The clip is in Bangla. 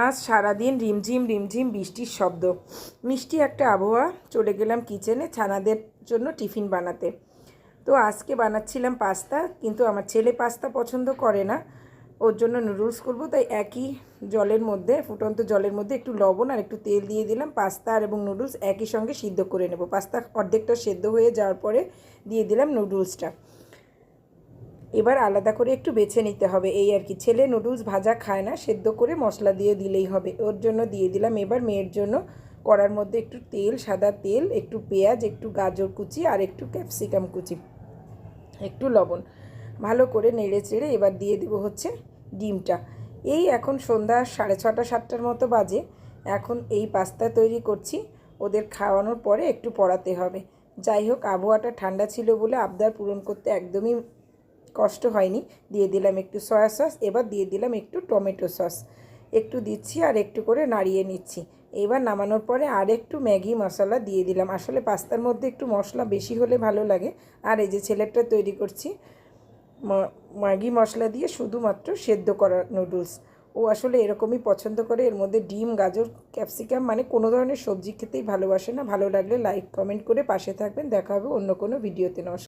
আজ সারাদিন রিমঝিম রিমঝিম বৃষ্টির শব্দ, মিষ্টি একটা আবহাওয়া। চলে গেলাম কিচেনে ছানাদের জন্য টিফিন বানাতে। তো আজকে বানাচ্ছিলাম পাস্তা, কিন্তু আমার ছেলে পাস্তা পছন্দ করে না, ওর জন্য নুডলস করবো। তাই একই জলের মধ্যে, ফুটন্ত জলের মধ্যে একটু লবণ আর একটু তেল দিয়ে দিলাম। পাস্তা আর এবং নুডলস একই সঙ্গে সিদ্ধ করে নেব। পাস্তা অর্ধেকটা সেদ্ধ হয়ে যাওয়ার পরে দিয়ে দিলাম নুডলসটা। এবার আলাদা করে একটু বেছে নিতে হবে, এই আর কি। ছেলে নুডলস ভাজা খায় না, সেদ্ধ করে মশলা দিয়ে দিলেই হবে। ওর জন্য দিয়ে দিলাম। এবার মেয়ের জন্য কড়ার মধ্যে একটু তেল, সাদা তেল, একটু পেঁয়াজ, একটু গাজর কুচি আর একটু ক্যাপসিকাম কুচি, একটু লবণ, ভালো করে নেড়ে চেড়ে এবার দিয়ে দেবো হচ্ছে ডিমটা। এই এখন সন্ধ্যা 6:30 7টার মতো বাজে। এখন এই পাস্তা তৈরি করছি, ওদের খাওয়ানোর পরে একটু পড়াতে হবে। যাই হোক, আবহাওয়াটা ঠান্ডা ছিল বলে আবদার পূরণ করতে একদমই কষ্ট হয়নি। দিয়ে দিলাম একটু সয়া সস, এবার দিয়ে দিলাম একটু টমেটো সস, একটু দিচ্ছি আর একটু করে নাড়িয়ে নিচ্ছি। এবার নামানোর পরে আর একটু ম্যাগি মশলা দিয়ে দিলাম। আসলে পাস্তার মধ্যে একটু মশলা বেশি হলে ভালো লাগে। আর এই যে ছেলেটা তৈরি করছি ম্যাগি মশলা দিয়ে শুধুমাত্র সেদ্ধ করা নুডলস। ও আসলে এরকমই পছন্দ করে, এর মধ্যে ডিম, গাজর, ক্যাপসিকাম মানে কোনো ধরনের সবজি খেতেই ভালোবাসে না। ভালো লাগলে লাইক কমেন্ট করে পাশে থাকবেন। দেখা হবে অন্য কোনো ভিডিওতে। নমস্কার।